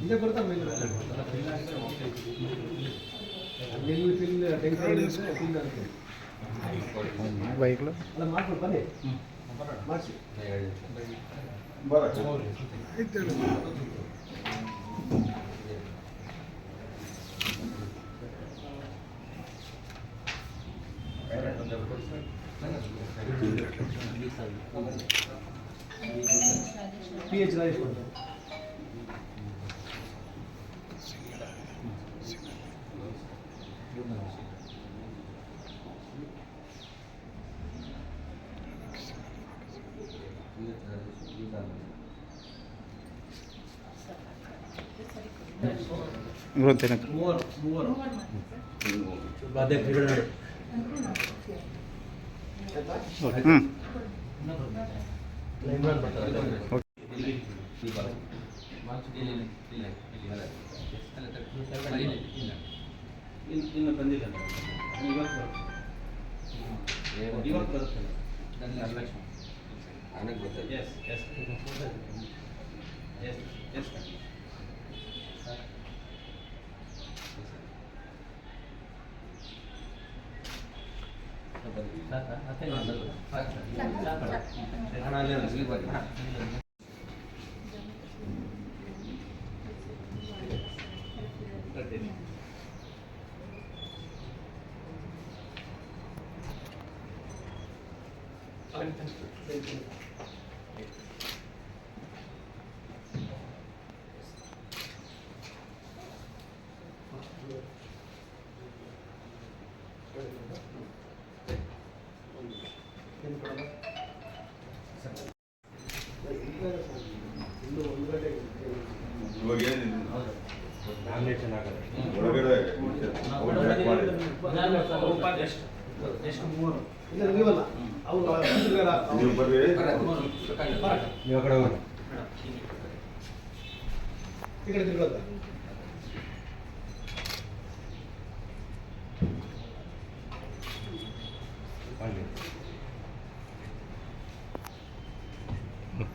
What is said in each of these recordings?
ಇದೇ ಬರ್ತಾರೆ ಬೈಕ್ಲು ಅಲ್ಲ ಮಾಡ್ಕೊಂಡು ಬನ್ನಿ ಮಾಡಿಸಿ PH ರಾಜೇಶ್ ಇನ್ನು ಬಂದಿಲ್ಲ ಇವತ್ತು ಬರುತ್ತೆ ನನಗೆ ಗೊತ್ತಿಲ್ಲ yes yes yes yes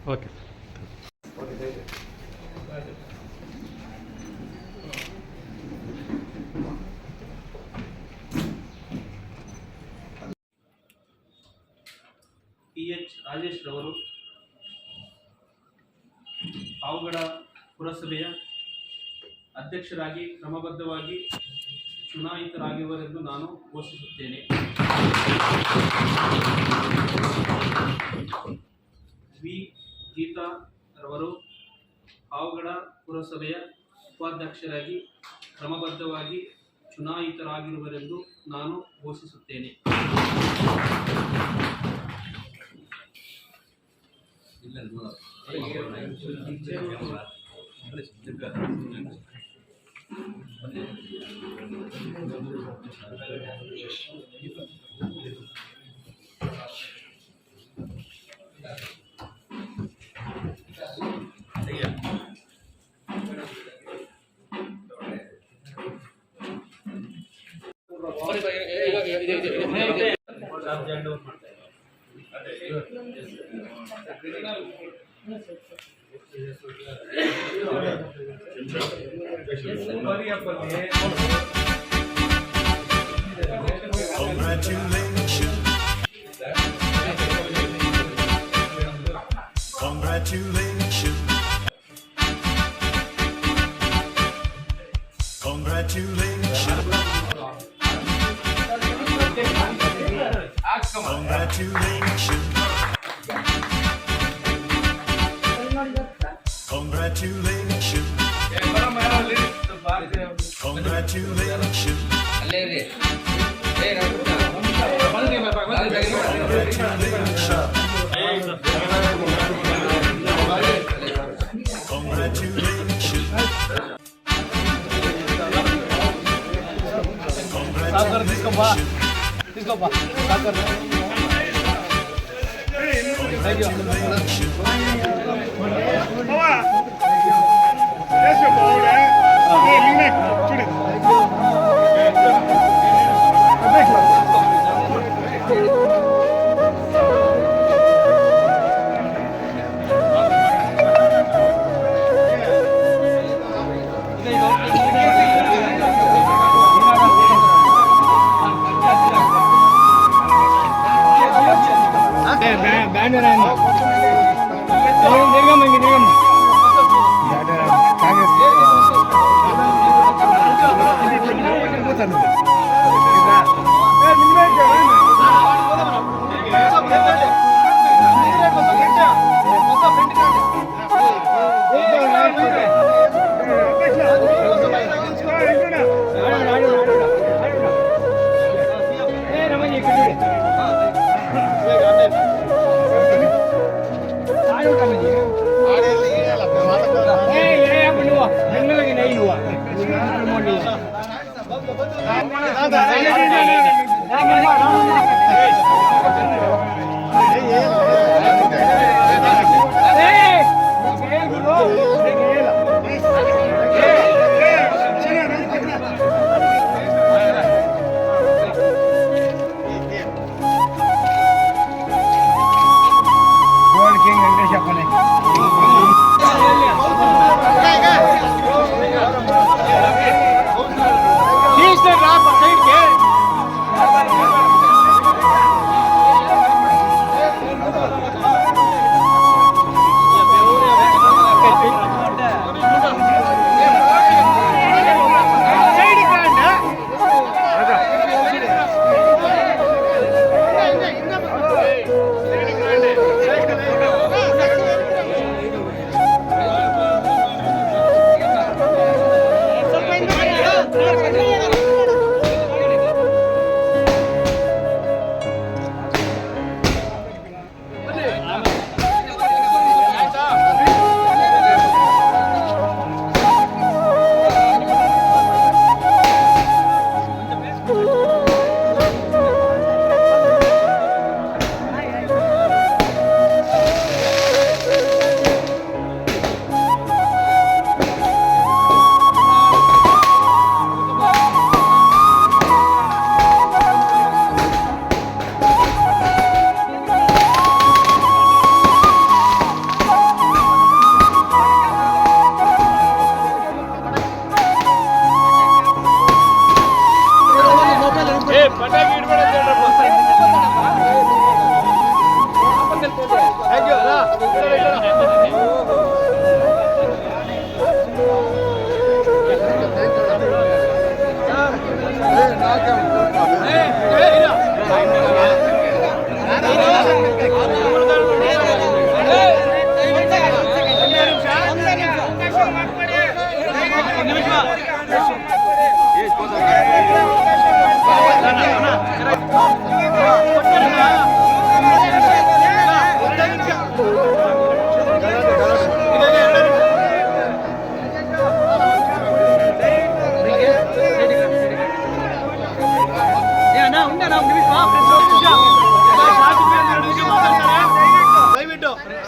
okay PH Rajesh ರವರು ಪಾವಗಡ ಪುರಸಭೆಯ ಅಧ್ಯಕ್ಷರಾಗಿ ಕ್ರಮಬದ್ಧವಾಗಿ ಚುನಾಯಿತರಾಗಿರುವರೆಂದು ನಾನು ಘೋಷಿಸುತ್ತೇನೆ. ವಿ ಗೀತಾ ರವರು ಪಾವಗಡ ಪುರಸಭೆಯ ಉಪಾಧ್ಯಕ್ಷರಾಗಿ ಕ್ರಮಬದ್ಧವಾಗಿ ಚುನಾಯಿತರಾಗಿರುವರೆಂದು ನಾನು ಘೋಷಿಸುತ್ತೇನೆ.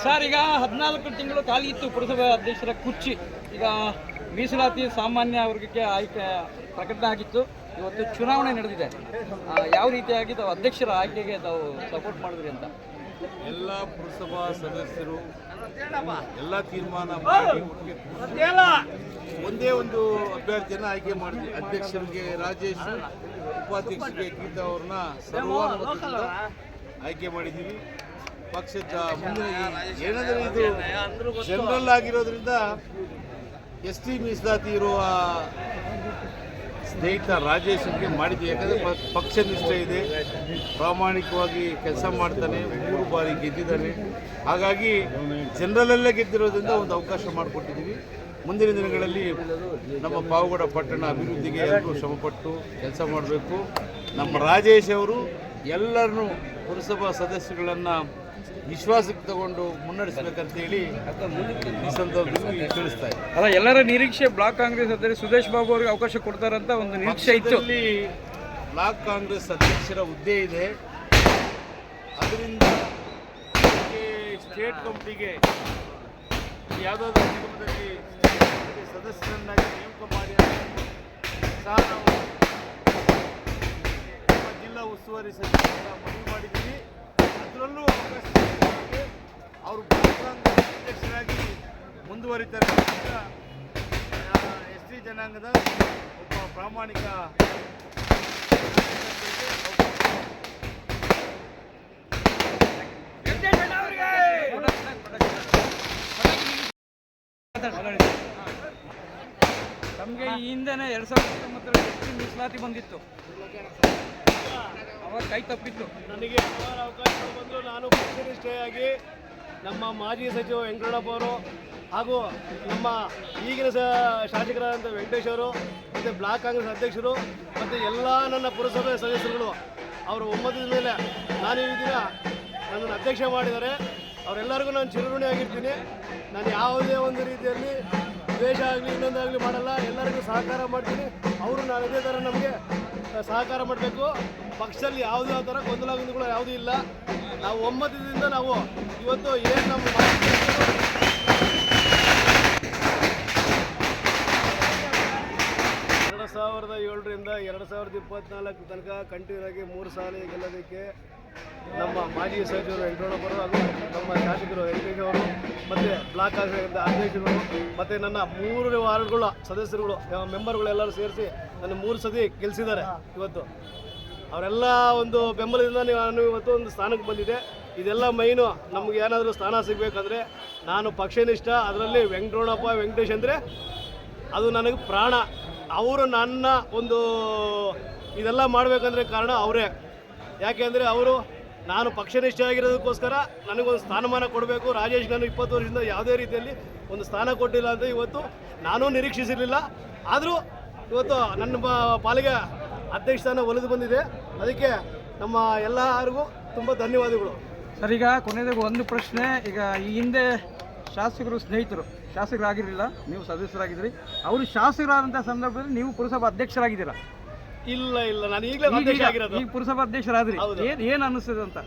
ಸರ್, ಈಗ 14 ತಿಂಗಳು ಖಾಲಿ ಇತ್ತು ಪುರಸಭೆ ಅಧ್ಯಕ್ಷರ ಕುರ್ಚಿ. ಈಗ ಮೀಸಲಾತಿ ಸಾಮಾನ್ಯ ವರ್ಗಕ್ಕೆ ಆಯ್ಕೆ ಪ್ರಕಟಣೆ ಆಗಿತ್ತು. ಇವತ್ತು ಚುನಾವಣೆ ನಡೆದಿದೆ. ಯಾವ ರೀತಿಯಾಗಿ ತಾವು ಅಧ್ಯಕ್ಷರ ಆಯ್ಕೆಗೆ ತಾವು ಸಪೋರ್ಟ್ ಮಾಡಿದ್ರಿ ಅಂತ? ಎಲ್ಲ ಪುರಸಭಾ ಸದಸ್ಯರು ಎಲ್ಲ ತೀರ್ಮಾನ ಮಾಡಿ ಒಂದೇ ಒಂದು ಅಭ್ಯರ್ಥಿಯನ್ನು ಆಯ್ಕೆ ಮಾಡಿದ್ವಿ. ಅಧ್ಯಕ್ಷರಿಗೆ ರಾಜೇಶ್, ಉಪಾಧ್ಯಕ್ಷರಿಗೆ ಗೀತಾ ಅವ್ರನ್ನ ಸರ್ವಾನುಮತದಿಂದ ಆಯ್ಕೆ ಮಾಡಿದ್ದೀವಿ. ಪಕ್ಷದ ಮುಂದಿನ ಏನಂದರೆ ಇದು ಜನರಲ್ ಆಗಿರೋದ್ರಿಂದ ST ಮೀಸಲಾತಿ ಇರುವ ಸ್ನೇಹಿತ ರಾಜೇಶ್ಗೆ ಮಾಡಿದ್ವಿ. ಯಾಕಂದರೆ ಪಕ್ಷ ನಿಷ್ಠೆ ಇದೆ, ಪ್ರಾಮಾಣಿಕವಾಗಿ ಕೆಲಸ ಮಾಡ್ತಾನೆ, 3 ಬಾರಿ ಗೆದ್ದಿದ್ದಾನೆ. ಹಾಗಾಗಿ ಜನರಲ್ಲೇ ಗೆದ್ದಿರೋದ್ರಿಂದ ಒಂದು ಅವಕಾಶ ಮಾಡಿಕೊಟ್ಟಿದ್ದೀವಿ. ಮುಂದಿನ ದಿನಗಳಲ್ಲಿ ನಮ್ಮ ಪಾವಗಡ ಪಟ್ಟಣ ಅಭಿವೃದ್ಧಿಗೆ ಎಲ್ಲರೂ ಶ್ರಮಪಟ್ಟು ಕೆಲಸ ಮಾಡಬೇಕು. ನಮ್ಮ ರಾಜೇಶ್ ಅವರು ಎಲ್ಲರನ್ನೂ ಪುರಸಭಾ ಸದಸ್ಯರುಗಳನ್ನು ವಿಶ್ವಾಸಕ್ಕೆ ತಗೊಂಡು ಮುನ್ನಡೆಸಬೇಕಂತೇಳಿ ಈ ಸಂದರ್ಭದಲ್ಲಿ ತಿಳಿಸ್ತಾ ಇದ್ದಾರೆ. ಅಲ್ಲ, ಎಲ್ಲರ ನಿರೀಕ್ಷೆ ಬ್ಲಾಕ್ ಕಾಂಗ್ರೆಸ್ ಅಧ್ಯಕ್ಷ ಸುದೇಶ್ ಬಾಬು ಅವರಿಗೆ ಅವಕಾಶ ಕೊಡ್ತಾರಂತ ಒಂದು ನಿರೀಕ್ಷೆ ಇತ್ತು. ಬ್ಲಾಕ್ ಕಾಂಗ್ರೆಸ್ ಅಧ್ಯಕ್ಷರ ಹುದ್ದೆ ಇದೆ. ಅದರಿಂದ ಸ್ಟೇಟ್ ಕಮಿಟಿಗೆ ಯಾವುದಾದ್ರೂ ನಿಗಮದಲ್ಲಿ ಸದಸ್ಯರನ್ನಾಗಿ ನೇಮಕ ಮಾಡಿ ಸಹ ನಾವು ನಮ್ಮ ಜಿಲ್ಲಾ ಉಸ್ತುವಾರಿ ಸಚಿವರ ಮನವಿ ಮಾಡಿದ್ದೀವಿ. ಅದರಲ್ಲೂ ಅವಕಾಶ ಅವರು ಬ್ಲಾಕ್ ಕಾಂಗ್ರೆಸ್ ಅಧ್ಯಕ್ಷರಾಗಿ ಮುಂದುವರಿತಾರೆ. ST ಜನಾಂಗದ ಒಬ್ಬ ಪ್ರಾಮಾಣಿಕ ಹಿಂದೆನೇ 2019 ಎಸ್ ಟಿ ಮೀಸಲಾತಿ ಬಂದಿತ್ತು, ಅವಾಗ ಕೈ ತಪ್ಪಿತ್ತು. ನನಗೆ ಹಲವಾರು ಅವಕಾಶಗಳು ಬಂದು ನಾನು ಪಕ್ಷನಿಷ್ಠೆಯಾಗಿ ನಮ್ಮ ಮಾಜಿ ಸಚಿವ ವೆಂಕಟರಮಣಪ್ಪ ಅವರು ಹಾಗೂ ನಮ್ಮ ಈಗಿನ ಶಾಸಕರಾದಂಥ ವೆಂಕಟೇಶ್ ಅವರು ಮತ್ತು ಬ್ಲಾಕ್ ಕಾಂಗ್ರೆಸ್ ಅಧ್ಯಕ್ಷರು ಮತ್ತು ಎಲ್ಲ ನನ್ನ ಪುರಸಭೆ ಸದಸ್ಯರುಗಳು ಅವರ ಒಮ್ಮತದ ಮೇಲೆ ನಾನು ಈ ದಿನ ನನ್ನನ್ನು ಅಧ್ಯಕ್ಷ ಮಾಡಿದ್ದಾರೆ. ಅವರೆಲ್ಲರಿಗೂ ನಾನು ಚಿರಋಣಿಯಾಗಿರ್ತೀನಿ. ನಾನು ಯಾವುದೇ ಒಂದು ರೀತಿಯಲ್ಲಿ ದ್ವೇಷ ಆಗಲಿ ಇನ್ನೊಂದಾಗಲಿ ಮಾಡಲ್ಲ, ಎಲ್ಲರಿಗೂ ಸಹಕಾರ ಮಾಡ್ತೀನಿ. ಅವರು ನಾನು ಇದೇ ಥರ ನಮಗೆ ಸಹಕಾರ ಮಾಡಬೇಕು. ಪಕ್ಷದಲ್ಲಿ ಯಾವುದೇ ಥರ ಗೊಂದಲಗಳು ಯಾವುದೂ ಇಲ್ಲ. ನಾವು ಒಮ್ಮತದಿಂದ ನಾವು ಇವತ್ತು ಏನು ನಮ್ಮ 2007ರಿಂದ 2024 ತನಕ ಕಂಟಿನ್ಯೂ ಆಗಿ 3 ಸಾಲ ಗೆಲ್ಲೋದಕ್ಕೆ ನಮ್ಮ ಮಾಜಿ ಸಚಿವರು ವೆಂಕಟರಮಣಪ್ಪರು ಹಾಗೂ ನಮ್ಮ ಶಾಸಕರು ವೆಂಕಟೇಶ್ ಅವರು ಮತ್ತು ಬ್ಲಾಕ್ ಕಾಂಗ್ರೆಸ್ ಅಧ್ಯಕ್ಷರು ಮತ್ತು ನನ್ನ 3 ವಾರ್ಡ್ಗಳ ಸದಸ್ಯರುಗಳು ಮೆಂಬರ್ಗಳೆಲ್ಲರೂ ಸೇರಿಸಿ ನನ್ನ 3 ಸತಿ ಗೆಲ್ಲಿಸಿದ್ದಾರೆ. ಇವತ್ತು ಅವರೆಲ್ಲ ಒಂದು ಬೆಂಬಲದಿಂದ ನಾನು ಇವತ್ತು ಒಂದು ಸ್ಥಾನಕ್ಕೆ ಬಂದಿದೆ. ಇದೆಲ್ಲ ಮೈನು ನಮ್ಗೆ ಏನಾದರೂ ಸ್ಥಾನ ಸಿಗಬೇಕಂದ್ರೆ ನಾನು ಪಕ್ಷನಿಷ್ಠ, ಅದರಲ್ಲಿ ವೆಂಕಟರಮಣಪ್ಪ ವೆಂಕಟೇಶ್ ಅಂದರೆ ಅದು ನನಗೆ ಪ್ರಾಣ. ಅವರು ನನ್ನ ಒಂದು ಇದೆಲ್ಲ ಮಾಡಬೇಕಂದ್ರೆ ಕಾರಣ ಅವರೇ. ಯಾಕೆಂದರೆ ಅವರು ನಾನು ಪಕ್ಷನಿಷ್ಠ ಆಗಿರೋದಕ್ಕೋಸ್ಕರ ನನಗೊಂದು ಸ್ಥಾನಮಾನ ಕೊಡಬೇಕು. ರಾಜೇಶ್ ನಾನು 20 ವರ್ಷದಿಂದ ಯಾವುದೇ ರೀತಿಯಲ್ಲಿ ಒಂದು ಸ್ಥಾನ ಕೊಟ್ಟಿಲ್ಲ ಅಂತ ಇವತ್ತು ನಾನೂ ನಿರೀಕ್ಷಿಸಿರಲಿಲ್ಲ. ಆದರೂ ಇವತ್ತು ನನ್ನ ಪಾಲಿಗೆ ಅಧ್ಯಕ್ಷ ಸ್ಥಾನ ಒಲಿದು ಬಂದಿದೆ. ಅದಕ್ಕೆ ನಮ್ಮ ಎಲ್ಲರಿಗೂ ತುಂಬ ಧನ್ಯವಾದಗಳು. ಸರ್, ಈಗ ಕೊನೆಯದಾಗಿ ಒಂದು ಪ್ರಶ್ನೆ. ಈಗ ಈ ಹಿಂದೆ ಶಾಸಕರು ಸ್ನೇಹಿತರು ಶಾಸಕರಾಗಿರಲಿಲ್ಲ, ನೀವು ಸದಸ್ಯರಾಗಿದ್ದೀರಿ. ಅವರು ಶಾಸಕರಾದಂಥ ಸಂದರ್ಭದಲ್ಲಿ ನೀವು ಪುರಸಭಾ ಅಧ್ಯಕ್ಷರಾಗಿದ್ದೀರಾ? ಇಲ್ಲ, ನಾನು ಈಗಲೇ ಅಧ್ಯಕ್ಷ ಆಗಿರೋದು. ಈಗ ಪುರಸಭಾ ಅಧ್ಯಕ್ಷರಾದ್ರಿ, ಏನು ಅನ್ನಿಸ್ತದೆ ಅಂತ?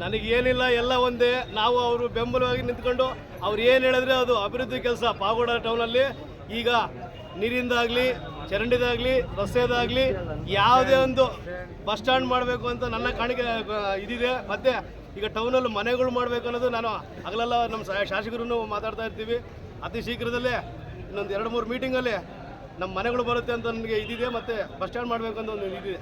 ನನಗೇನಿಲ್ಲ, ಎಲ್ಲ ಒಂದೇ. ನಾವು ಅವರು ಬೆಂಬಲವಾಗಿ ನಿಂತ್ಕೊಂಡು ಅವ್ರು ಏನು ಹೇಳಿದ್ರೆ ಅದು ಅಭಿವೃದ್ಧಿ ಕೆಲಸ. ಪಾವಗಡ ಟೌನಲ್ಲಿ ಈಗ ನೀರಿಂದಾಗಲಿ, ಚರಂಡಿದಾಗಲಿ, ರಸ್ತೆದಾಗಲಿ ಯಾವುದೇ ಒಂದು ಬಸ್ ಸ್ಟ್ಯಾಂಡ್ ಮಾಡಬೇಕು ಅಂತ ನನ್ನ ಕಾಣಿಕೆ ಇದಿದೆ. ಮತ್ತು ಈಗ ಟೌನಲ್ಲಿ ಮನೆಗಳು ಮಾಡಬೇಕು ಅನ್ನೋದು ನಾನು ಹಗಲೆಲ್ಲ ನಮ್ಮ ಶಾಸಕರನ್ನು ಮಾತಾಡ್ತಾ ಇರ್ತೀವಿ. ಅತಿ ಶೀಘ್ರದಲ್ಲೇ ಇನ್ನೊಂದು 2-3 ಮೀಟಿಂಗಲ್ಲಿ ನಮ್ಮ ಮನೆಗಳು ಬರುತ್ತೆ ಅಂತ ನನಗೆ ಇದಿದೆ. ಮತ್ತು ಬಸ್ ಸ್ಟ್ಯಾಂಡ್ ಮಾಡಬೇಕು ಅಂತ ಒಂದು ಇದಿದೆ.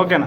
ಓಕೆನಾ?